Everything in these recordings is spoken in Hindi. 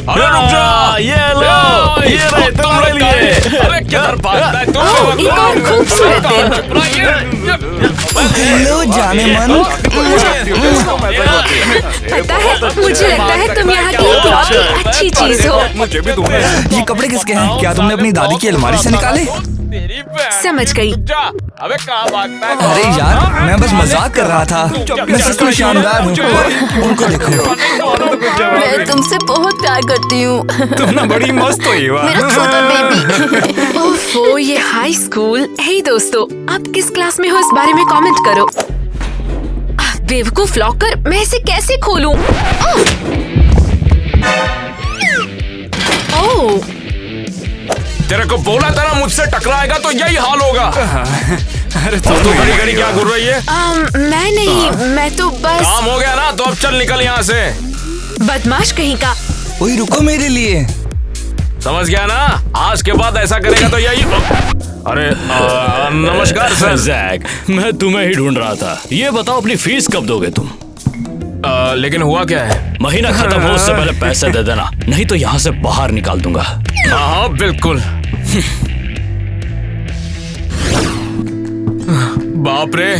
अरे रुक जा, ये लो, ये रहे तुम्हारे लिए। अरे किधर भागता है तू? एक और खूबसूरत दिन। हेलो जाने मन। पता है, मुझे लगता है तुम यहाँ की इकलौती अच्छी चीज हो। मुझे भी दूंगा। ये कपड़े किसके हैं? क्या तुमने अपनी दादी की अलमारी से निकाले? समझ गई। अबे कहाँ भागता है? अरे यार, मैं बस मजाक कर रहा था। मैं सच में शानदार हूँ। उनको देखो। मैं तुमसे बहुत प्यार करती हूँ। तुम ना बड़ी मस्त हो ये मेरा छोटा बेबी। ओफो, ये हाई स्कूल। हे दोस्तों, आप किस क्लास में हो इस बारे में कमेंट करो। बेवकूफ लॉकर, मैं इसे कैसे खोलूं? ओह, तेरे को बोला था ना, मुझसे टकराएगा तो यही हाल होगा। अरे तो तू घड़ी घड़ी क्या घूर रही है? मैं नहीं, मैं तो बस काम हो गया ना, तो अब चल निकल यहाँ से। बदमाश कहीं का। ओए रुको मेरे लिए। समझ गया ना? आज के बाद ऐसा करेगा तो यही। अरे नमस्कार सर। जैक, मैं तुम्हें ही ढूंढ रहा था। ये बताओ, अपनी फीस कब दोगे तुम? लेकिन हुआ क्या है? महीना खत्म हो उससे पहले पैसे दे देना, नहीं तो यहाँ से बाहर निकाल दूंगा। हाँ बिल्कुल। बाप रे,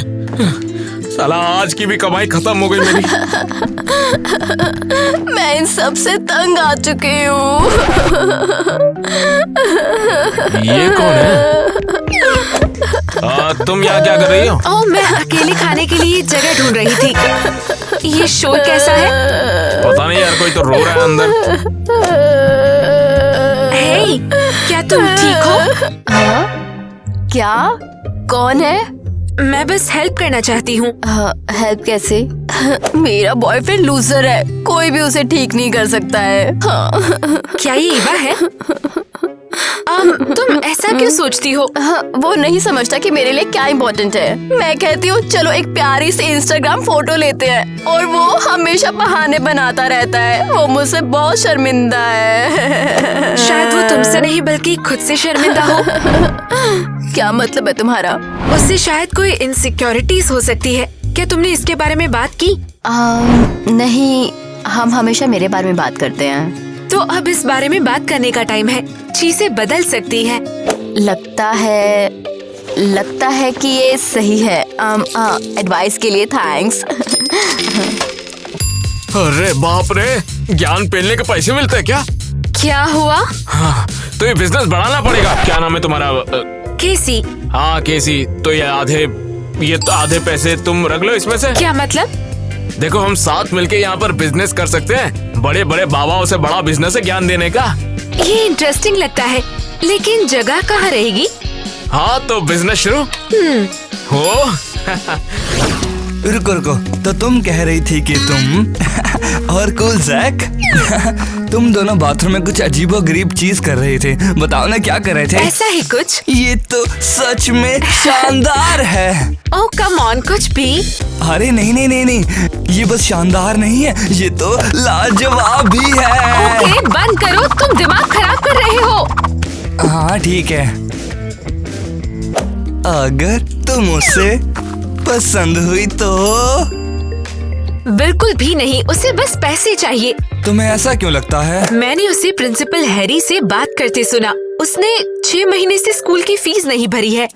साला आज की भी कमाई खत्म हो गई मेरी। मैं इन सब से तंग आ चुकी हूँ। ये कौन है? तुम यहाँ क्या कर रही हो? ओह, मैं अकेले खाने के लिए जगह ढूंढ रही थी। ये शोर कैसा है? पता नहीं यार, कोई तो रो रहा है अंदर। हे, क्या तुम ठीक हो? हाँ? क्या? कौन है? मैं बस हेल्प करना चाहती हूँ। हेल्प कैसे? मेरा बॉयफ्रेंड लूजर है, कोई भी उसे ठीक नहीं कर सकता है। हाँ। क्या ये ईवा है? तुम ऐसा क्यों सोचती हो? वो नहीं समझता कि मेरे लिए क्या इम्पोर्टेंट है। मैं कहती हूँ चलो एक प्यारी सी इंस्टाग्राम फोटो लेते हैं, और वो हमेशा बहाने बनाता रहता है। वो मुझसे बहुत शर्मिंदा है। शायद वो तुमसे नहीं बल्कि खुद से शर्मिंदा हो। क्या मतलब है तुम्हारा? उससे शायद कोई इनसिक्योरिटीज हो सकती है। क्या तुमने इसके बारे में बात की? नहीं, हम हमेशा मेरे बारे में बात करते हैं। तो अब इस बारे में बात करने का टाइम है। चीजें बदल सकती है। लगता है कि ये सही है। एडवाइस के लिए थैंक्स। अरे बाप रे, ज्ञान पेलने के पैसे मिलते हैं क्या? क्या हुआ? हाँ, तो ये बिजनेस बढ़ाना पड़ेगा। क्या नाम है तुम्हारा? केसी। हाँ केसी। तो ये आधे पैसे तुम रख लो इसमें से। क्या मतलब? देखो, हम साथ मिलके यहाँ पर बिजनेस कर सकते हैं। बड़े बड़े बाबाओं से बड़ा बिजनेस है ज्ञान देने का। ये इंटरेस्टिंग लगता है, लेकिन जगह कहाँ रहेगी? हाँ, तो बिजनेस शुरू हो। रुको, तो तुम कह रही थी कि तुम और कूल जैक तुम दोनों बाथरूम में कुछ अजीबोगरीब चीज कर रहे थे। बताओ ना, क्या कर रहे थे? ऐसा ही कुछ। ये तो सच में शानदार है। ओह कम ऑन, कुछ भी। अरे नहीं, ये बस शानदार नहीं है, ये तो लाजवाब भी है। ओके, बंद करो, तुम दिमाग खराब कर रहे हो। हाँ ठीक है। अगर तुम उसे पसंद हुई तो? बिल्कुल भी नहीं, उसे बस पैसे चाहिए। तुम्हें ऐसा क्यों लगता है? मैंने उसे प्रिंसिपल हैरी से बात करते सुना। उसने 6 महीने से स्कूल की फीस नहीं भरी है।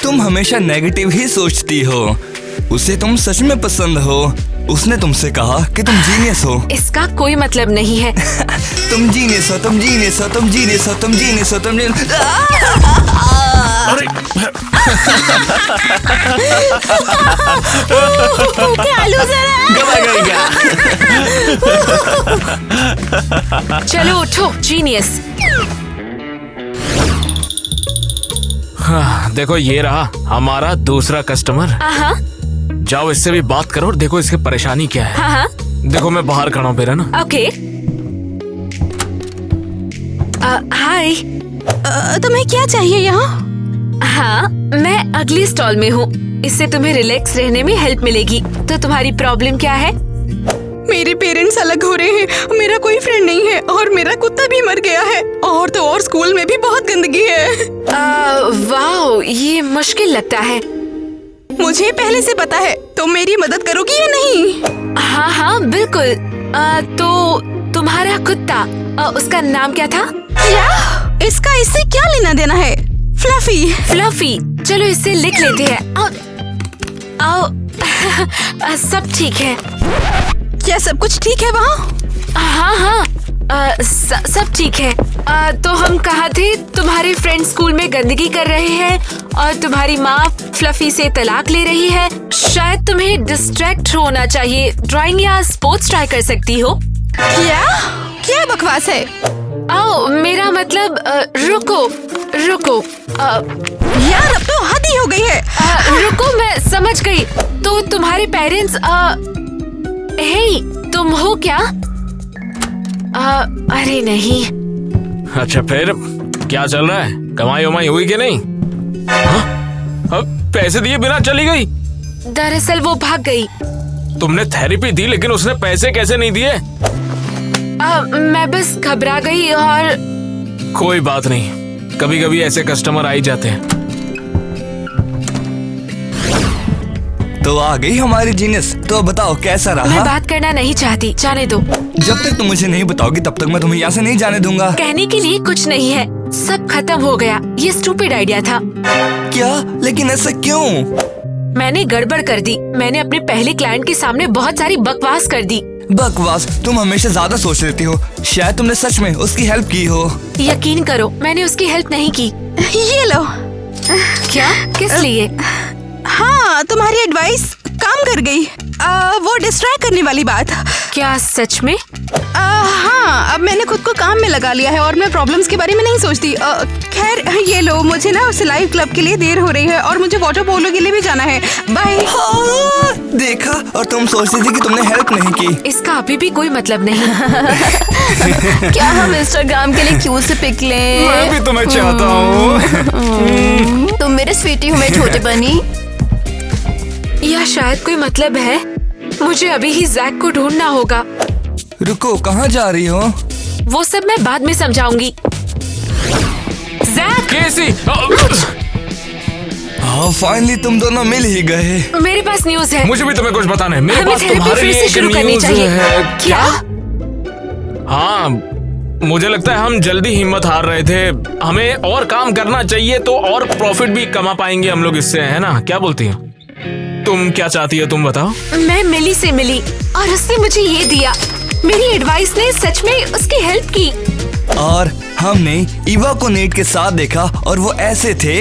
तुम हमेशा नेगेटिव ही सोचती हो। उसे तुम सच में पसंद हो। उसने तुमसे कहा कि तुम जीनियस हो। इसका कोई मतलब नहीं है। तुम जीनियस हो, तुम जीनियस हो, तुम जीनियस हो, तुम जीनियस हो, तुम जीनियस। अरे क्या लूजर है? चलो उठो, जीनियस। हाँ, देखो ये रहा हमारा दूसरा कस्टमर। हाँ जाओ इससे भी बात करो और देखो इसकी परेशानी क्या है। हाँ। देखो मैं बाहर खड़ा हूँ, ना। ओके। हाय। तुम्हें क्या चाहिए यहाँ? हाँ, मैं अगली स्टॉल में हूँ। इससे तुम्हें रिलैक्स रहने में हेल्प मिलेगी। तो तुम्हारी प्रॉब्लम क्या है? मेरे पेरेंट्स अलग हो रहे हैं, मेरा कोई फ्रेंड नहीं है और मेरा कुत्ता भी मर गया है, और तो और स्कूल में भी बहुत गंदगी है। वाह, ये मुश्किल लगता है। मुझे पहले से पता है। तुम मेरी मदद करोगी या नहीं? हाँ बिल्कुल। तो तुम तुम्हारा कुत्ता, उसका नाम क्या था? क्या? इसका इससे क्या लेना देना है? फ्लफी। फ्लफी। चलो इसे लिख लेते हैं। आओ। सब ठीक है। क्या सब कुछ ठीक है वहाँ? हाँ, सब ठीक है। तो हम कहाँ थे? तुम्हारे फ्रेंड स्कूल में गंदगी कर रहे हैं और तुम्हारी माँ फ्लफी से तलाक ले रही है। शायद तुम्हें डिस्ट्रैक्ट होना चाहिए। ड्राइंग या स्पोर्ट्स ट्राई कर सकती हो। क्या बकवास है? आओ, मेरा मतलब रुको। यार अब तो हद ही हो गई है। रुको, मैं समझ गई। तो तुम्हारे पेरेंट्स हे, तुम हो क्या? अरे नहीं। अच्छा फिर क्या चल रहा है? कमाई वमाई हुई कि नहीं? पैसे दिए बिना चली गई? दरअसल वो भाग गई। तुमने थेरेपी दी लेकिन उसने पैसे कैसे नहीं दिए? मैं बस घबरा गई और कोई बात नहीं, कभी कभी ऐसे कस्टमर आ ही जाते हैं। तो आ गई हमारी जीनियस। तो बताओ कैसा मैं रहा? बात करना नहीं चाहती, जाने दो। जब तक तुम मुझे नहीं बताओगी तब तक मैं तुम्हें यहाँ से नहीं जाने दूंगा। कहने के लिए कुछ नहीं है, सब खत्म हो गया। ये स्टूपिड आइडिया था। क्या? लेकिन ऐसा क्यों? मैंने गड़बड़ कर दी। मैंने अपने पहले क्लाइंट के सामने बहुत सारी बकवास कर दी। बकवास? तुम हमेशा ज्यादा सोच लेती हो। शायद तुमने सच में उसकी हेल्प की हो। यकीन करो, मैंने उसकी हेल्प नहीं की। ये लो। क्या? किस लिए? हाँ, तुम्हारी एडवाइस काम कर गई। वो डिस्ट्रैक्ट करने वाली बात। क्या सच में? हाँ, अब मैंने खुद को काम में लगा लिया है और मैं प्रॉब्लम्स के बारे में नहीं सोचती। खैर ये लो, मुझे ना सिलाई क्लब के लिए देर हो रही है और मुझे वाटर पोलो के लिए भी जाना है। बाय। हाँ, देखा, और तुम सोचती थी कि तुमने हेल्प नहीं की। इसका अभी भी कोई मतलब नहीं। क्या हम इंस्टाग्राम के लिए क्यों से पिक लें? मैं भी तुम्हें चाहता हूँ। तुम मेरे स्वीटी हो, मैं छोटे बनी। या शायद कोई मतलब है। मुझे अभी ही जैक को ढूंढना होगा। रुको, कहाँ जा रही हो? वो सब मैं बाद में समझाऊंगी। जैक! केसी! हाँ, फाइनली तुम दोनों मिल ही गए। मेरे पास न्यूज है। मुझे भी तुम्हें कुछ बताना है। मेरे हमें पास थेरेपी तुम्हारे फिर लिए से एक शुरू करनी न्यूज़ चाहिए। है। क्या? हाँ, मुझे लगता है हम जल्दी हिम्मत हार रहे थे। हमें और काम करना चाहिए तो और प्रॉफिट भी कमा पाएंगे हम लोग इससे, है ना? क्या बोलती हो? तुम क्या चाहती हो, तुम बताओ। मैं मिली से मिली और उसने मुझे ये दिया। मेरी एडवाइस ने सच में उसकी हेल्प की। और हमने ईवा को नेट के साथ देखा और वो ऐसे थे।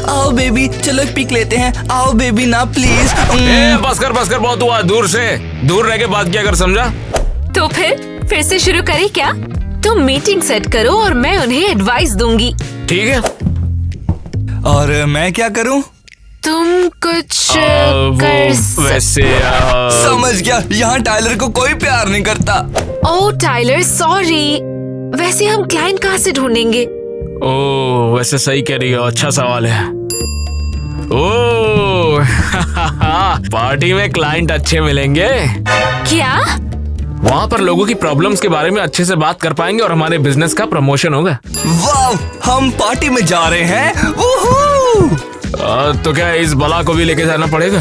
आओ बेबी, चलो एक पिक लेते हैं। आओ बेबी ना प्लीज। बस कर, बहुत हुआ। दूर रह के बात किया कर, समझा? तो फिर से शुरू करें क्या? तुम मीटिंग सेट करो और मैं उन्हें एडवाइस दूंगी। ठीक है। और मैं क्या करूं? तुम कुछ वो कर वैसे समझ गया, यहाँ टाइलर को कोई प्यार नहीं करता। ओह टाइलर, सॉरी। वैसे हम क्लाइंट कहाँ से ढूंढेंगे? ओह, वैसे सही कह रही हो, अच्छा सवाल है। ओह पार्टी में क्लाइंट अच्छे मिलेंगे। क्या? वहाँ पर लोगों की प्रॉब्लम्स के बारे में अच्छे से बात कर पाएंगे और हमारे बिजनेस का प्रमोशन होगा। वाह, हम पार्टी में जा रहे हैं। वूहू! तो क्या इस बला को भी लेके जाना पड़ेगा?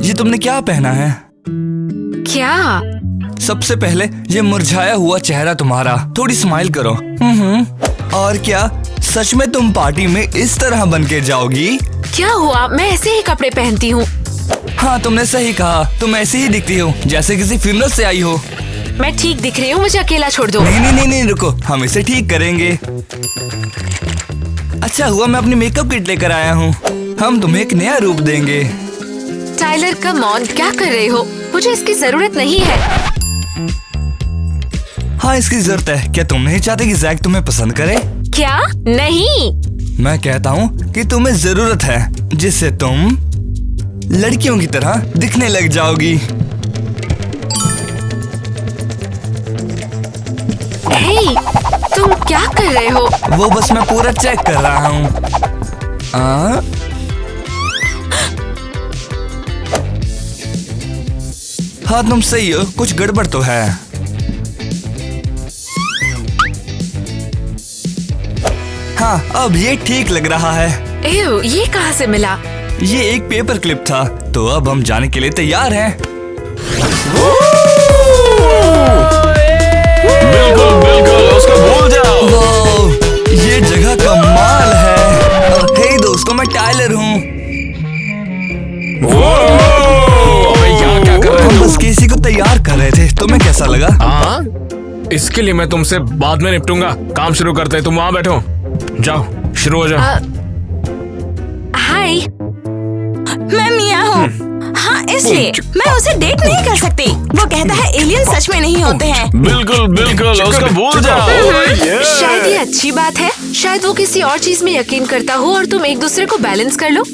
ये तुमने क्या पहना है? क्या? सबसे पहले ये मुरझाया हुआ चेहरा तुम्हारा, थोड़ी स्माइल करो। और क्या सच में तुम पार्टी में इस तरह बन के जाओगी? क्या हुआ? मैं ऐसे ही कपड़े पहनती हूँ। हाँ, तुमने सही कहा, तुम ऐसे ही दिखती हो जैसे किसी फ्यूनरल से आई हो। मैं ठीक दिख रही हूँ, मुझे अकेला छोड़ दो। नहीं, रुको, हम इसे ठीक करेंगे। अच्छा हुआ मैं अपनी मेकअप किट लेकर आया हूँ। हम तुम्हें एक नया रूप देंगे। टाइलर कम ऑन, क्या कर रहे हो? मुझे इसकी जरूरत नहीं है। हाँ, इसकी जरूरत है। क्या तुम नहीं चाहते कि जैक तुम्हें पसंद करे? क्या? नहीं। मैं कहता हूँ कि तुम्हें जरूरत है, जिससे तुम लड़कियों की तरह दिखने लग जाओगी। हे, तुम क्या कर रहे हो? वो बस मैं पूरा चेक कर रहा हूँ। हाँ, तुम सही हो, कुछ गड़बड़ तो है। हाँ, अब ये ठीक लग रहा है। एव, ये कहाँ से मिला? ये एक पेपर क्लिप था। तो अब हम जाने के लिए तैयार हैं। बिल्कुल बिल्कुल, उसको भूल जाओ। वाओ, ये जगह कमाल है। हे दोस्तों, मैं टाइलर हूँ। अबे यहाँ क्या कर रहे हम हो? बस किसी को तैयार कर रहे थे। तुम्हें कैसा लगा? हाँ, इसके लिए मैं तुमसे बाद में निपटूंगा। काम शुरू करते हैं, तुम वहाँ बैठो। जाओ, शुरू हो जाओ। हाय। मैं मिया हूँ। हाँ, इसलिए मैं उसे डेट नहीं कर सकती। वो कहता है एलियन सच में नहीं होते हैं। बिल्कुल बिल्कुल, उसको भूल जाओ। शायद ये अच्छी बात है। शायद वो किसी और चीज में यकीन करता हो और तुम एक दूसरे को बैलेंस कर लो।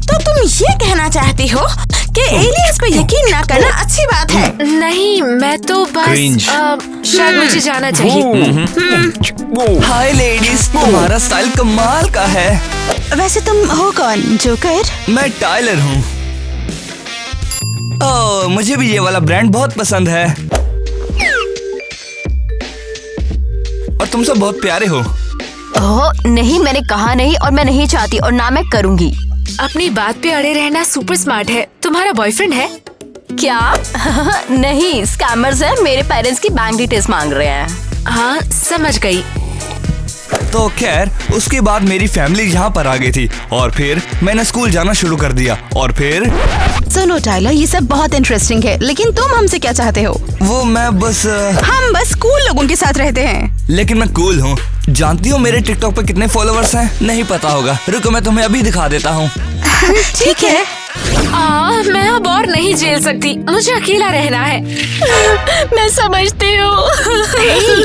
तो तुम ये कहना चाहती हो कि एलियंस पे यकीन ना करना अच्छी बात है? नहीं, मैं तो बस Cringe. शायद मुझे जाना चाहिए। हाय लेडीज, तुम्हारा स्टाइल कमाल का है। वैसे तुम हो कौन, जोकर? मैं टाइलर हूँ। ओह, मुझे भी ये वाला ब्रांड बहुत पसंद है। और तुम सब बहुत प्यारे हो। ओह नहीं, मैंने कहा नहीं और मैं नहीं चाहती और ना मैं करूँगी। अपनी बात पे अड़े रहना सुपर स्मार्ट है। तुम्हारा बॉयफ्रेंड है? क्या? नहीं, स्कैमर्स हैं। मेरे पेरेंट्स की बैंक डिटेल्स मांग रहे हैं। हाँ, समझ गई। तो खैर, उसके बाद मेरी फैमिली यहाँ पर आ गई थी और फिर मैंने स्कूल जाना शुरू कर दिया। और फिर सुनो टाइलर, ये सब बहुत इंटरेस्टिंग है, लेकिन तुम हमसे क्या चाहते हो? वो मैं बस हम बस कूल लोगों के साथ रहते हैं। लेकिन मैं कूल हूँ। जानती हो मेरे टिकटॉक पे कितने फॉलोअर्स हैं? नहीं पता होगा। रुको, मैं तुम्हें अभी दिखा देता हूँ। ठीक है। मैं अब और नहीं झेल सकती। मुझे अकेला रहना है। मैं समझती हूँ।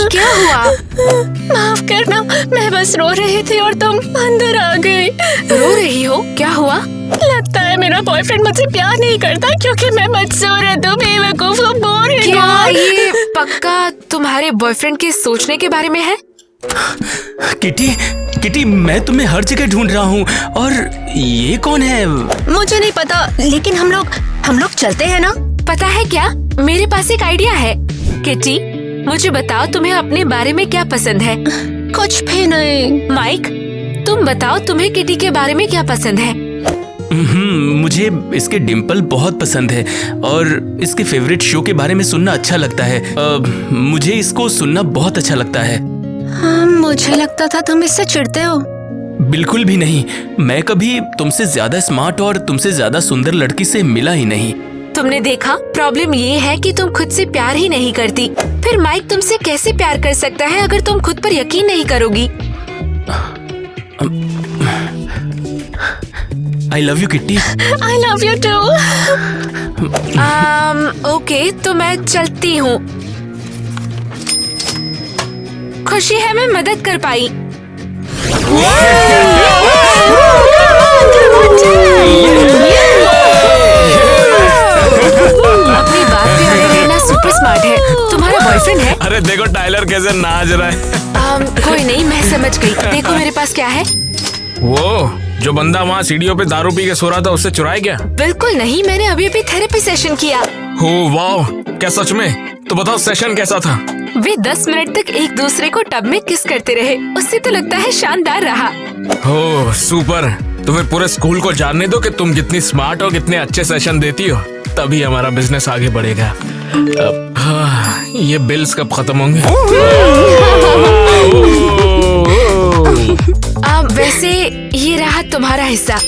क्या हुआ? माफ करना, मैं बस रो रही थी और तुम अंदर आ गई। रो रही हो? क्या हुआ? लगता है मेरा बॉयफ्रेंड मुझसे प्यार नहीं करता क्योंकि मैं बदसूरत हूँ, बेवकूफ हूँ, बोरिंग क्या हूँ। ये पक्का तुम्हारे बॉयफ्रेंड के सोचने के बारे में है? किटी, मैं तुम्हें हर जगह ढूंढ रहा हूँ। और ये कौन है? मुझे नहीं पता, लेकिन हम लोग चलते हैं ना? पता है क्या, मेरे पास एक आइडिया है। किटी, मुझे बताओ तुम्हें अपने बारे में क्या पसंद है? कुछ भी नहीं। माइक, तुम बताओ तुम्हें किटी के बारे में क्या पसंद है? मुझे इसके डिम्पल बहुत पसंद है और इसके फेवरेट शो के बारे में सुनना अच्छा लगता है। मुझे इसको सुनना बहुत अच्छा लगता है। हाँ, मुझे लगता था तुम इससे चिढ़ते हो। बिल्कुल भी नहीं। मैं कभी तुमसे ज्यादा स्मार्ट और तुमसे ज्यादा सुंदर लड़की से मिला ही नहीं। तुमने देखा, प्रॉब्लम ये है कि तुम खुद से प्यार ही नहीं करती। फिर माइक तुमसे कैसे प्यार कर सकता है अगर तुम खुद पर यकीन नहीं करोगी? I love you Kitty. I love you too. Okay, तो मैं चलती हूँ। खुशी है मैं मदद कर पाई। अपनी बात पे अड़े रहना सुपर स्मार्ट है। तुम्हारा बॉयफ्रेंड है? अरे देखो टाइलर कैसे नाच रहा है। कोई नहीं, मैं समझ गई। देखो मेरे पास क्या है। वो जो बंदा वहाँ सीढ़ियों पे दारू पी के सो रहा था, उससे चुराया क्या? बिल्कुल नहीं, मैंने अभी थेरेपी सेशन किया। हो वाह, क्या सच में? तो बताओ सेशन कैसा था? वे 10 मिनट तक एक दूसरे को टब में किस करते रहे। उससे तो लगता है शानदार रहा। हो सुपर। तो फिर पूरे स्कूल को जानने दो कि तुम कितनी स्मार्ट हो, कितने अच्छे सेशन देती हो, तभी हमारा बिजनेस आगे बढ़ेगा। ये बिल्स कब खत्म होंगे? वैसे ये रहा तुम्हारा हिस्सा।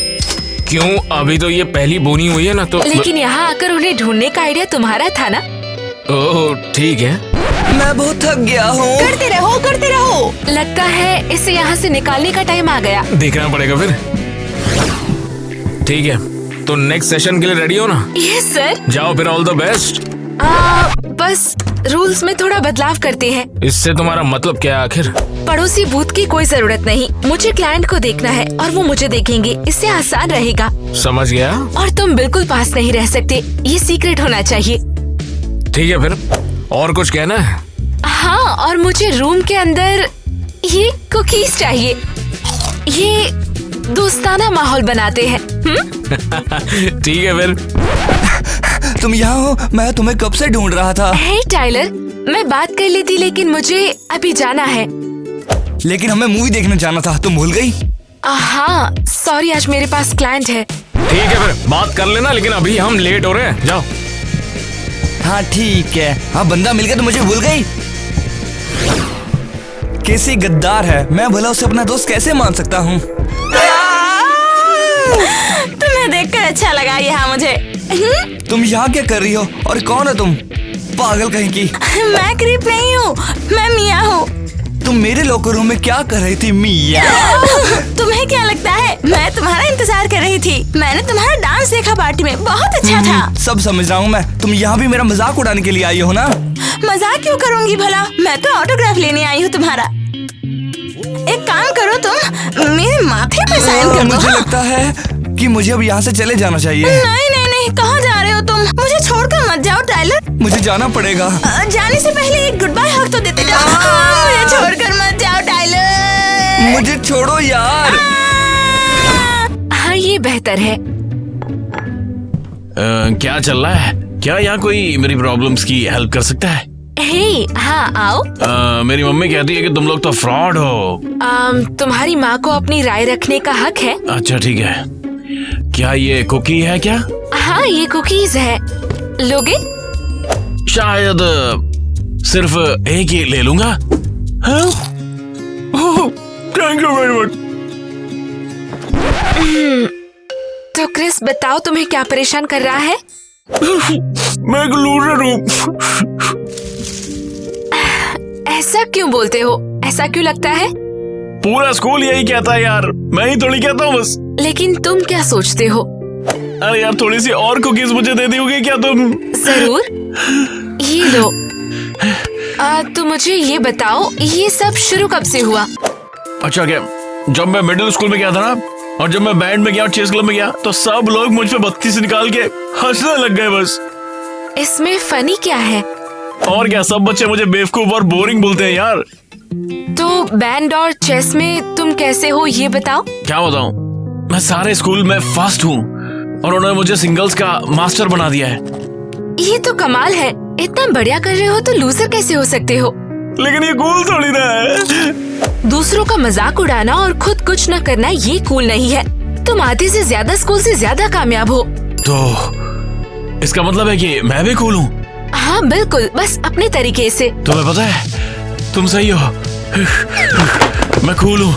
क्यों? अभी तो ये पहली बोनी हुई है ना, तो लेकिन यहाँ आकर उन्हें ढूंढने का आइडिया तुम्हारा था ना? ओह ठीक है। मैं बहुत थक गया हूँ। करते रहो। लगता है इसे यहाँ से निकालने का टाइम आ गया। देखना पड़ेगा फिर। ठीक है, तो नेक्स्ट सेशन के लिए रेडी हो ना? Yes sir. जाओ फिर, ऑल द बेस्ट। बस रूल्स में थोड़ा बदलाव करते हैं। इससे तुम्हारा मतलब क्या है आखिर? पड़ोसी बूथ की कोई जरूरत नहीं। मुझे क्लाइंट को देखना है और वो मुझे देखेंगे। इससे आसान रहेगा। समझ गया। और तुम बिल्कुल पास नहीं रह सकते। ये सीक्रेट होना चाहिए। ठीक है फिर, और कुछ कहना है? हाँ, और मुझे रूम के अंदर ये कुकीज चाहिए। ये दोस्ताना माहौल बनाते हैं। ठीक है फिर। तुम यहाँ हो? मैं तुम्हें कब से ढूंढ रहा था। हे टाइलर, मैं बात कर लेती लेकिन मुझे अभी जाना है। लेकिन हमें मूवी देखने जाना था, तुम भूल गई? हाँ सॉरी, आज मेरे पास क्लाइंट है। ठीक है फिर बात कर लेना, लेकिन अभी हम लेट हो रहे हैं, जाओ। हाँ ठीक है। हाँ बंदा मिल गया तो मुझे भूल गई। कैसी गद्दार है, मैं भला उसे अपना दोस्त कैसे मान सकता हूँ? तुम्हें देखकर अच्छा लगा यहाँ मुझे। तुम यहाँ क्या कर रही हो और कौन है तुम? पागल कहीं की। मैं क्रीप नहीं हूँ, मैं मिया हूँ। तुम मेरे लॉकर रूम में क्या कर रही थी मिया? तुम्हें क्या लगता है मैं तुम्हारा इंतजार कर रही थी? मैंने तुम्हारा डांस देखा पार्टी में, बहुत अच्छा था। सब समझ रहा हूँ मैं, तुम यहाँ भी मेरा मजाक उड़ाने के लिए आई हो ना? मजाक क्यों करूँगी भला, मैं तो ऑटोग्राफ लेने आई हूँ तुम्हारा। एक काम करो, तुम मेरे माथे पे साइन कर दो। मुझे लगता है कि मुझे अब यहाँ से चले जाना चाहिए। नहीं नहीं नहीं, कहाँ जा रहे हो तुम? मुझे छोड़कर मत जाओ टाइलर। मुझे जाना पड़ेगा। जाने से पहले एक गुड बाय हग तो देते जाओ। मुझे छोड़कर मत जाओ टाइलर। मुझे छोड़ो यार। हाँ ये बेहतर है। क्या चल रहा है? क्या यहाँ कोई मेरी प्रॉब्लम्स की हेल्प कर सकता है? हे हाँ आओ। मेरी मम्मी कहती है कि तुम लोग तो फ्रॉड हो। तुम्हारी माँ को अपनी राय रखने का हक है। अच्छा ठीक है, क्या ये कुकी है क्या? हाँ ये कुकीज है, लोगे? शायद सिर्फ एक ही ले लूंगा। Thank you very much. तो क्रिस बताओ तुम्हें क्या परेशान कर रहा है? मैं एक लूजर हूँ। ऐसा क्यों बोलते हो? ऐसा क्यों लगता है? पूरा स्कूल यही कहता है यार, मैं ही थोड़ी कहता हूँ बस। लेकिन तुम क्या सोचते हो? अरे यार थोड़ी सी और कुकीज मुझे दे दोगे क्या तुम? जरूर, ये लो। तो मुझे ये बताओ, ये सब शुरू कब से हुआ? अच्छा क्या, जब मैं मिडिल स्कूल में गया था ना, और जब मैं बैंड में गया और चेस क्लब में गया, तो सब लोग मुझ पे बत्ती से निकाल के हंसने लग गए बस। इसमें फनी क्या है? और क्या, सब बच्चे मुझे बेवकूफ और बोरिंग बोलते हैं यार। तो बैंड और चेस में तुम कैसे हो ये बताओ? क्या बताऊं, मैं सारे स्कूल में फर्स्ट हूँ और उन्होंने मुझे सिंगल्स का मास्टर बना दिया है। ये तो कमाल है, इतना बढ़िया कर रहे हो तो लूजर कैसे हो सकते हो? लेकिन ये कूल थोड़ी ना है। दूसरों का मजाक उड़ाना और खुद कुछ न करना ये कूल नहीं है। तुम आधे से ज्यादा स्कूल से ज्यादा कामयाब हो। तो इसका मतलब है कि मैं भी कूल हूँ? हाँ बिल्कुल, बस अपने तरीके से। तुम्हें पता है तुम सही हो, मैं कूल हूँ।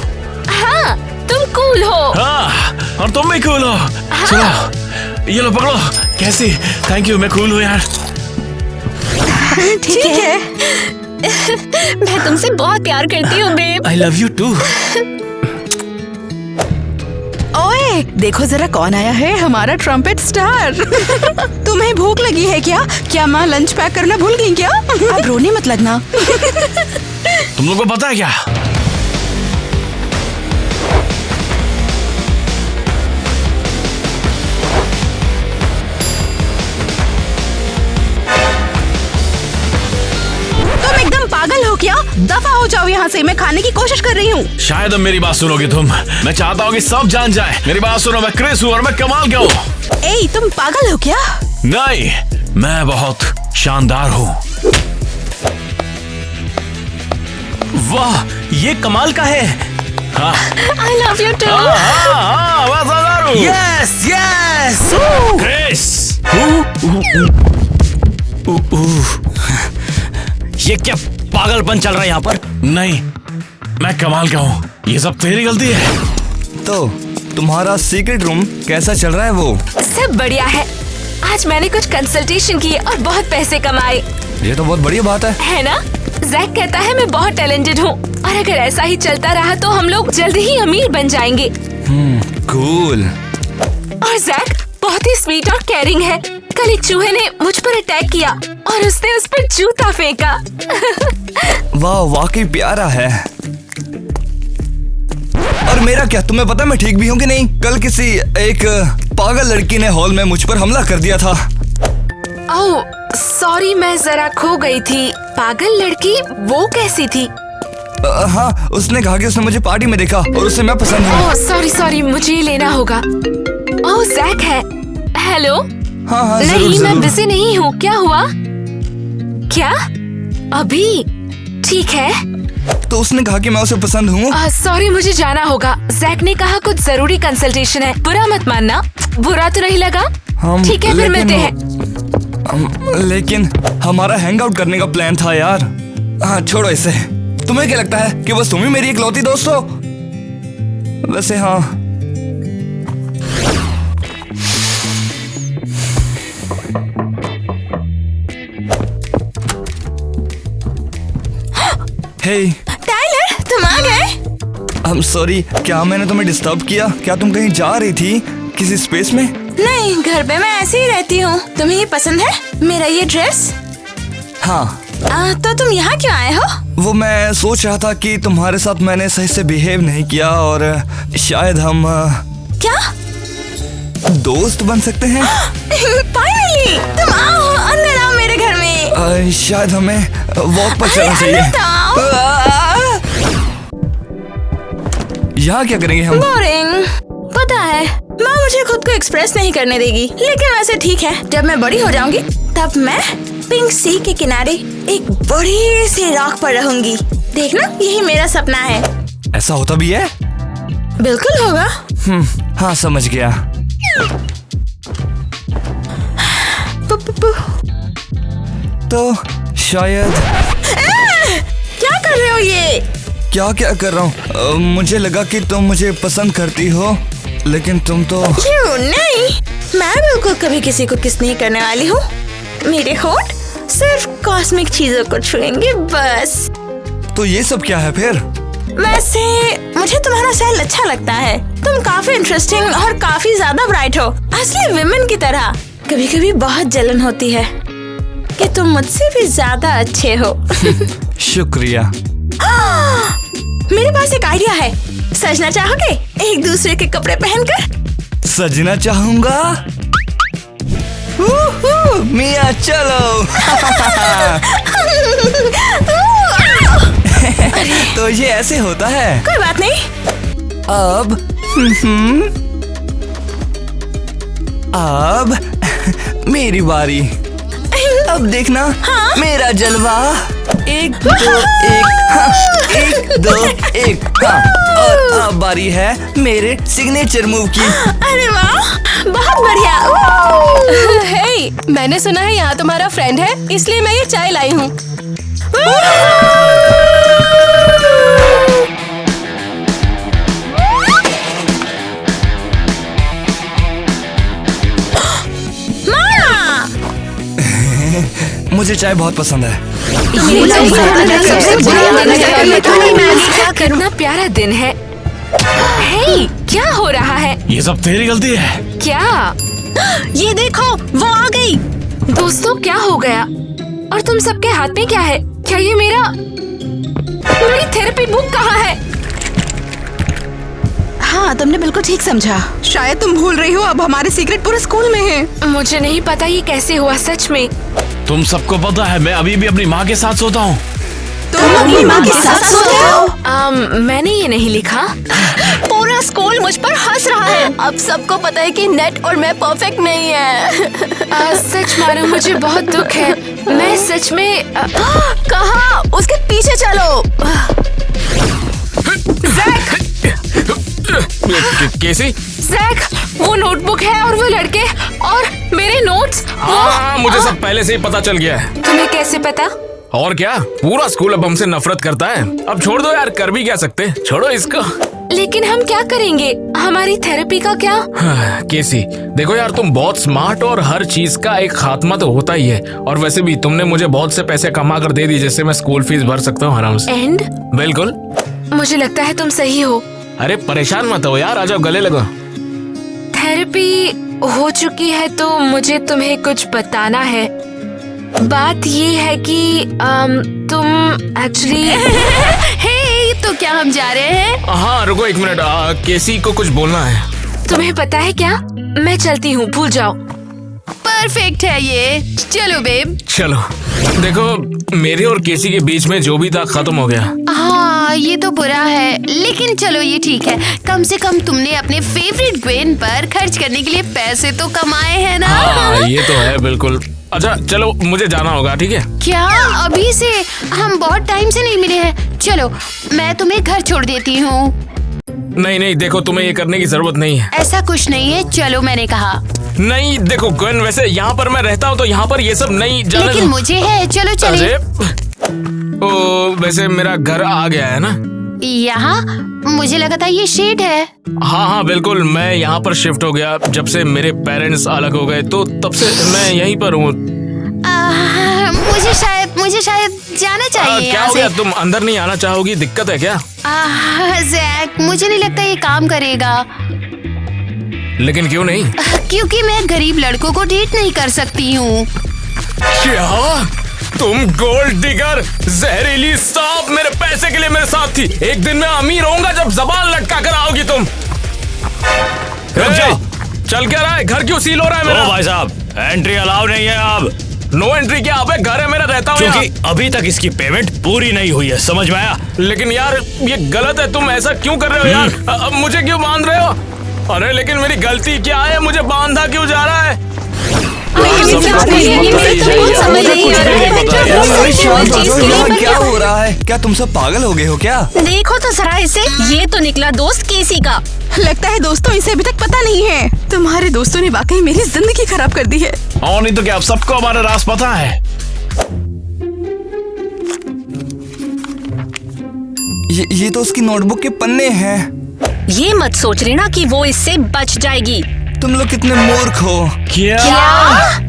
हाँ तुम कूल हो। हाँ और तुम भी कूल हो। हाँ। सुनो ये लो पकड़ो। कैसी? थैंक यू, मैं कूल हूँ यार। ठीक है। मैं तुमसे बहुत प्यार करती हूँ babe. I love you too. ओए देखो जरा कौन आया है, हमारा ट्रम्पेट स्टार। तुम्हें भूख लगी है क्या? क्या माँ लंच पैक करना भूल गई क्या? अब रोने मत लगना। तुम लोगों को पता है क्या, तुम एकदम पागल हो क्या? दफा हो जाओ यहाँ से, मैं खाने की कोशिश कर रही हूँ। शायद अब मेरी बात सुनोगे तुम। मैं चाहता हूँ कि सब जान जाए। मेरी बात सुनो, मैं क्रिस हूँ और मैं कमाल का हूँ। ए तुम पागल हो क्या? नहीं, मैं बहुत शानदार हूँ। वाह, ये कमाल का है। हाँ आई लव यू टू। हाँ हाँ, मैं शानदार हूँ। Yes yes. क्रिस, ये क्या पागलपन चल रहा है यहाँ पर? नहीं, मैं कमाल का हूँ। ये सब तेरी गलती है। तो तुम्हारा सीक्रेट रूम कैसा चल रहा है? वो सब बढ़िया है। आज मैंने कुछ कंसल्टेशन किए और बहुत पैसे कमाए। ये तो बहुत बढ़िया बात है ना? जैक कहता है मैं बहुत टैलेंटेड हूँ और अगर ऐसा ही चलता रहा तो हम लोग जल्द ही अमीर बन जाएंगे। कूल। और जैक बहुत ही स्वीट और केयरिंग है। कल एक चूहे ने मुझ पर अटैक किया और उसने उस पर जूता फेंका। वाह वाकई प्यारा है। और मेरा क्या, तुम्हें पता मैं ठीक भी हूँ कि नहीं? कल किसी एक पागल लड़की ने हॉल में मुझ पर हमला कर दिया था। ओह सॉरी, मैं जरा खो गई थी। पागल लड़की? वो कैसी थी? हाँ, उसने कहा कि उसने मुझे पार्टी में देखा और उसे मैं पसंद हूँ। ओह सॉरी, मुझे लेना होगा। ओह जैक है। हेलो। हाँ हाँ नहीं, जरूर मैं जरूर। बिजी नहीं हूँ। क्या हुआ? क्या? अभी? ठीक है। तो उसने कहा कि मैं उसे पसंद हूँ। सॉरी, मुझे जाना होगा। जैक ने कहा कुछ जरूरी कंसल्टेशन है। बुरा मत मानना। बुरा तो नहीं लगा? ठीक है, फिर मिलते हैं। लेकिन हमारा हैंग आउट करने का प्लान था यार। हाँ छोड़ो इसे। तुम्हें क्या लगता है कि बस तुम ही मेरी इकलौती दोस्त हो? वैसे हाँ। हे टाइलर, तुम आ गए? I'm sorry, क्या मैंने तुम्हें डिस्टर्ब किया? क्या तुम कहीं जा रही थी किसी स्पेस में? नहीं, घर पे मैं ऐसे ही रहती हूँ। तुम्हें ये पसंद है मेरा ये ड्रेस? हाँ। तो तुम यहाँ क्यों आए हो? वो मैं सोच रहा था कि तुम्हारे साथ मैंने सही से बिहेव नहीं किया और शायद हम क्या दोस्त बन सकते हैं। फाइनली तुम आओ, अंदर आओ मेरे घर में। शायद हमें वॉक पर चलना चाहिए। यहाँ क्या करेंगे हम? बोरिंग। पता है माँ मुझे खुद को एक्सप्रेस नहीं करने देगी, लेकिन वैसे ठीक है। जब मैं बड़ी हो जाऊंगी तब मैं पिंक सी के किनारे एक बड़ी सी रॉक पर रहूंगी। देखना, यही मेरा सपना है। ऐसा होता भी है? बिल्कुल होगा। हाँ समझ गया। तो शायद क्या कर रहे हो ये? क्या कर रहा हूँ? मुझे लगा कि तुम मुझे पसंद करती हो, लेकिन तुम तो क्यों नहीं, मैं बिल्कुल कभी किसी को किस नहीं करने वाली हूँ। मेरे होंठ सिर्फ कॉस्मिक चीजों को छुएंगे बस। तो ये सब क्या है फिर? वैसे मुझे तुम्हारा स्टाइल अच्छा लगता है। तुम काफी इंटरेस्टिंग और काफी ज्यादा ब्राइट हो, असली विमेन की तरह। कभी कभी बहुत जलन होती है कि तुम मुझसे भी ज्यादा अच्छे हो। शुक्रिया। मेरे पास एक आइडिया है। सजना चाहोगे एक दूसरे के कपड़े पहनकर? सजना चाहूंगा। मिया चलो। तो ये ऐसे होता है। कोई बात नहीं। अब मेरी बारी। अब देखना। हाँ? मेरा जलवा। 1 2 1 हाँ, 1 2 1 हाँ। और अब बारी है मेरे सिग्नेचर मूव की। अरे वाह, बहुत बढ़िया। हे, मैंने सुना है यहाँ तुम्हारा फ्रेंड है, इसलिए मैं ये चाय लाई हूँ। मुझे चाय बहुत पसंद है। कितना प्यारा दिन है। हे, क्या हो रहा है? ये सब तेरी गलती है। क्या? ये देखो, वो आ गई। दोस्तों क्या हो गया? और तुम सबके हाथ में क्या है? क्या ये मेरी थेरेपी बुक कहाँ है? हाँ, तुमने बिल्कुल ठीक समझा। शायद तुम भूल रही हो, अब हमारे सीक्रेट पूरे स्कूल में है। मुझे नहीं पता ये कैसे हुआ, सच में। तुम सबको पता है मैं अभी भी अपनी माँ के साथ सोता हूँ। तुम अपनी माँ के साथ सोते हो? मैंने ये नहीं लिखा। पूरा स्कूल मुझ पर हंस रहा है। अब सबको पता है कि नेट और मैं परफेक्ट नहीं है। सच मानो, मुझे बहुत दुख है। मैं सच में कहाँ? उसके पीछे चलो। कैसी? जैक, वो नोटबुक है और वो लड़के और मेरे नोट्स। हाँ, मुझे सब पहले से ही पता चल गया है। तुम्हें कैसे पता? और क्या, पूरा स्कूल अब हमसे नफरत करता है। अब छोड़ दो यार, कर भी क्या सकते, छोड़ो इसको। लेकिन हम क्या करेंगे? हमारी थेरेपी का क्या? केसी, देखो यार, तुम बहुत स्मार्ट और हर चीज का एक खात्मा तो होता ही है। और वैसे भी तुमने मुझे बहुत से पैसे कमा कर दे दिए, जिससे मैं स्कूल फीस भर सकता हूँ आराम से। एंड? बिल्कुल। मुझे लगता है तुम सही हो। अरे परेशान मत हो यार, आ जाओ गले लगो। थेरेपी हो चुकी है तो मुझे तुम्हें कुछ बताना है। बात ये है कि तुम एक्चुअली हे, तो क्या हम जा रहे हैं? हाँ रुको 1 मिनट, केसी को कुछ बोलना है। तुम्हें पता है क्या, मैं चलती हूँ, भूल जाओ। परफेक्ट है ये। चलो बेब। चलो। देखो, मेरे और केसी के बीच में जो भी था खत्म हो गया। हाँ, ये तो बुरा है, लेकिन चलो ये ठीक है। कम से कम तुमने अपने फेवरेट ग्वेन पर खर्च करने के लिए पैसे तो कमाए हैं ना। हाँ, ये तो है बिल्कुल। अच्छा चलो, मुझे जाना होगा, ठीक है? क्या अभी से? हम बहुत टाइम से नहीं मिले हैं। चलो मैं तुम्हें घर छोड़ देती हूँ। नहीं नहीं, देखो तुम्हें ये करने की जरूरत नहीं है। ऐसा कुछ नहीं है, चलो मैंने कहा। नहीं देखो गन, वैसे यहाँ पर मैं रहता हूँ तो यहाँ पर ये सब नहीं जाने लेकिन मुझे है, चलो चले। अरे ओ, वैसे मेरा घर आ गया है ना यहाँ? मुझे लगा था ये शेड है। हाँ हाँ बिल्कुल, मैं यहाँ पर शिफ्ट हो गया जब से मेरे पेरेंट्स अलग हो गए, तो तब से मैं यहीं पर हूँ। मुझे शायद जाना चाहिए क्या यहाँ हो से। गया? तुम अंदर नहीं आना चाहोगी? दिक्कत है क्या? जैक, मुझे नहीं लगता ये काम करेगा। लेकिन क्यों नहीं? क्योंकि मैं गरीब लड़कों को डेट नहीं कर सकती हूँ। क्या तुम गोल्ड डिगर, जहरीली सांप, मेरे पैसे के लिए मेरे साथ थी? एक दिन मैं अमीर होऊंगा जब जबान लटका कर आओगी तुम। चल क्या रहा है? घर क्यों सील हो रहा है मेरा? भाई साहब, एंट्री अलाउ नहीं है अब। नो एंट्री क्या? अबे घर है मेरा, रहता हूँ क्योंकि अभी तक इसकी पेमेंट पूरी नहीं हुई है, समझ में आया? लेकिन यार ये गलत है, तुम ऐसा क्यों कर रहे हो यार? मुझे क्यों बांध रहे हो? अरे लेकिन मेरी गलती क्या है? मुझे बांधा क्यों जा रहा है? क्या हो रहा है? क्या तुम सब पागल हो गए हो क्या? देखो तो जरा इसे, ये तो निकला दोस्त केसी का। लगता है दोस्तों इसे अभी तक पता नहीं है। तुम्हारे दोस्तों ने वाकई मेरी जिंदगी खराब कर दी है। और नहीं तो क्या, अब सबको हमारा राज पता है। ये तो उसकी नोटबुक के पन्ने हैं। ये मत सोच लेना कि वो इससे बच जाएगी। तुम लोग कितने मूर्ख हो। क्या?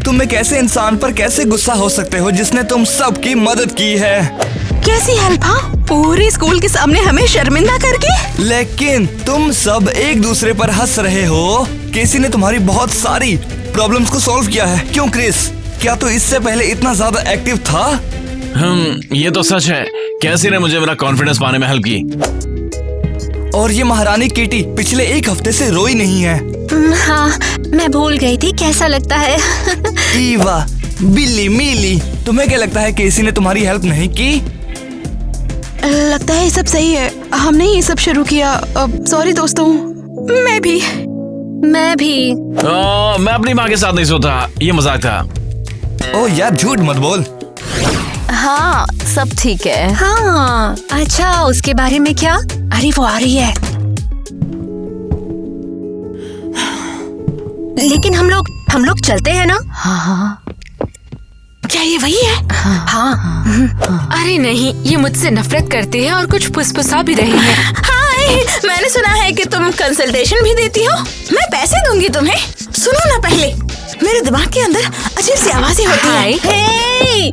तुम एक ऐसे इंसान पर कैसे गुस्सा हो सकते हो जिसने तुम सबकी मदद की है? कैसी हेल्प? हाँ, पूरे स्कूल के सामने हमें शर्मिंदा करके। लेकिन तुम सब एक दूसरे पर हंस रहे हो। केसी ने तुम्हारी बहुत सारी प्रॉब्लम्स को सॉल्व किया है। क्यों क्रिस, क्या तू इससे पहले इतना ज्यादा एक्टिव था? ये तो सच है। कैसी ने मुझे मेरा कॉन्फिडेंस पाने में हेल्प की। और ये महारानी केटी पिछले एक हफ्ते से रोई नहीं है। हाँ, मैं भूल गई थी कैसा लगता है। ईवा, बिल्ली, मिली, तुम्हें क्या लगता है केसी ने तुम्हारी हेल्प नहीं की? लगता है ये सब सही है, हमने ये सब शुरू किया। सॉरी दोस्तों। मैं भी। मैं अपनी माँ के साथ नहीं सोता, ये मजाक था। ओ यार, झूठ मत बोल। हाँ, सब ठीक है। हाँ, अच्छा उसके बारे में क्या? अरे वो आ रही है। लेकिन हम लोग चलते हैं ना? हाँ। क्या ये वही है? हाँ। अरे नहीं, ये मुझसे नफरत करते हैं और कुछ फुसफुसा भी रहे हैं। हाय, मैंने सुना है कि तुम कंसल्टेशन भी देती हो। मैं पैसे दूंगी तुम्हें। सुनो ना, पहले मेरे दिमाग के अंदर अजीब सी आवाजें होती हैं। हे,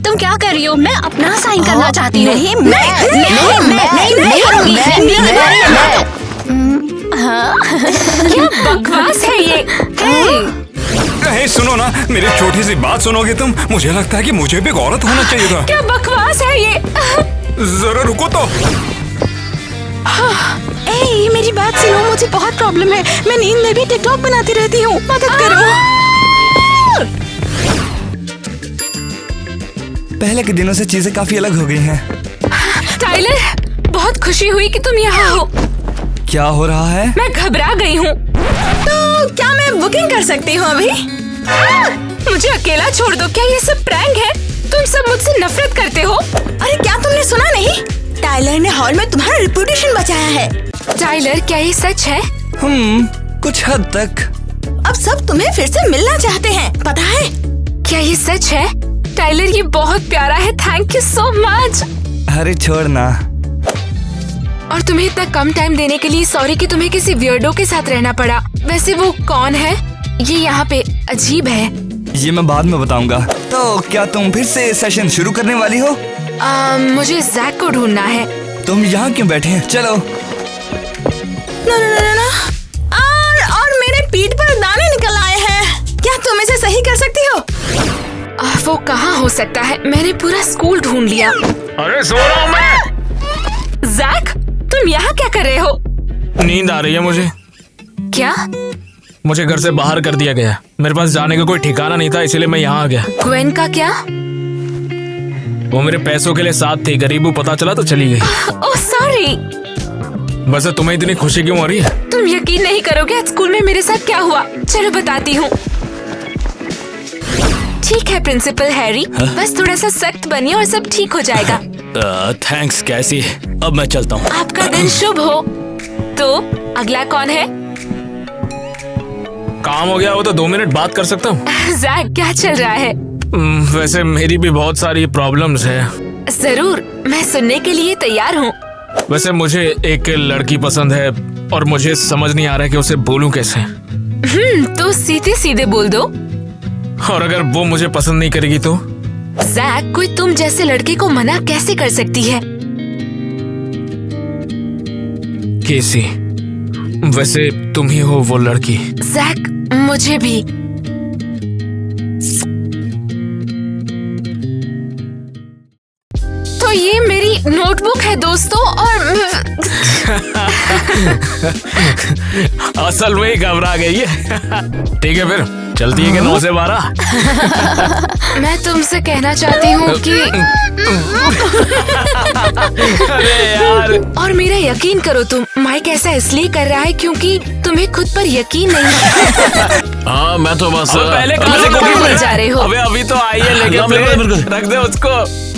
तुम क्या कर रही हो? मैं अपना साइन करना चाहती हूँ। नहीं, क्या बकवास है ये? हे सुनो ना, मेरी छोटी सी बात सुनोगे तुम? मुझे लगता है कि मुझे भी एक औरत होना चाहिए था। क्या बकवास है ये? जरा रुको तो। ए, मेरी बात सुनो, मुझे बहुत प्रॉब्लम है। मैं नींद में भी टिकटॉक बनाती रहती हूँ, मदद करो। पहले के दिनों से चीजें काफी अलग हो गई हैं। टाइलर, बहुत खुशी हुई कि तुम यहाँ हो। क्या हो रहा है? मैं घबरा गई हूँ। तो क्या मैं बुकिंग कर सकती हूँ अभी? मुझे अकेला छोड़ दो। क्या ये सब प्रैंक है? तुम सब मुझसे नफरत करते हो। अरे क्या तुमने सुना नहीं? टाइलर ने हॉल में तुम्हारा रेपुटेशन बचाया है। टाइलर, क्या ये सच है? कुछ हद तक। अब सब तुम्हें फिर से मिलना चाहते हैं, पता है? क्या ये सच है? टाइलर, ये बहुत प्यारा है। Thank you so much. अरे छोड़ ना। और तुम्हें इतना कम टाइम देने के लिए सॉरी कि तुम्हें किसी वियर्डो के साथ रहना पड़ा। वैसे वो कौन है? ये यहाँ पे अजीब है। ये मैं बाद में बताऊंगा। तो क्या तुम फिर से सेशन शुरू करने वाली हो? मुझे जैक को ढूंढना है। तुम यहाँ क्यों बैठे हैं? चलो। ना। और मेरे पीठ पर दाने निकल आए हैं। क्या तुम इसे सही कर सकती हो? वो कहाँ हो सकता है? मैंने पूरा स्कूल ढूंढ लिया। अरे सो रहा हूँ मैं। जैक, तुम यहाँ क्या कर रहे हो? नींद आ रही है मुझे। क्या? मुझे घर से बाहर कर दिया गया। मेरे पास जाने का कोई ठिकाना नहीं था, इसलिए मैं यहाँ आ गया। ग्वेन का क्या? वो मेरे पैसों के लिए साथ थी, गरीबू पता चला तो चली गई। Oh sorry. वैसे तुम्हें इतनी खुशी क्यों हो रही है? तुम यकीन नहीं करोगे आज स्कूल में मेरे साथ क्या हुआ। चलो बताती हूँ। ठीक है प्रिंसिपल हैरी, बस थोड़ा सा सख्त बनिए और सब ठीक हो जाएगा। थैंक्स कैसी। अब मैं चलता हूँ। आपका दिन शुभ हो। तो अगला कौन है? काम हो गया हो तो 2 मिनट बात कर सकता हूँ? जैक क्या चल रहा है? वैसे मेरी भी बहुत सारी प्रॉब्लम्स है। जरूर, मैं सुनने के लिए तैयार हूँ। वैसे मुझे एक लड़की पसंद है और मुझे समझ नहीं आ रहा है कि उसे बोलूं कैसे। तो सीधे सीधे बोल दो। और अगर वो मुझे पसंद नहीं करेगी तो? जैक, कोई तुम जैसे लड़के को मना कैसे कर सकती है? केसी, वैसे तुम ही हो वो लड़की। जैक, मुझे भी। तो ये मेरी नोटबुक है दोस्तों, और असल में ही घबरा गई है। ठीक है फिर चलती है कि 9 से 12? मैं तुमसे कहना चाहती हूँ कि अरे यार। और मेरा यकीन करो, तुम माइक ऐसा इसलिए कर रहा है क्योंकि तुम्हें खुद पर यकीन नहीं है। हाँ मैं तो बस पहले कहाँ से कहाँ कुकिंग ले जा रहे हो? अबे अभी तो आई है, लेके बिल्कुल, बिल्कुल। रख दे उसको।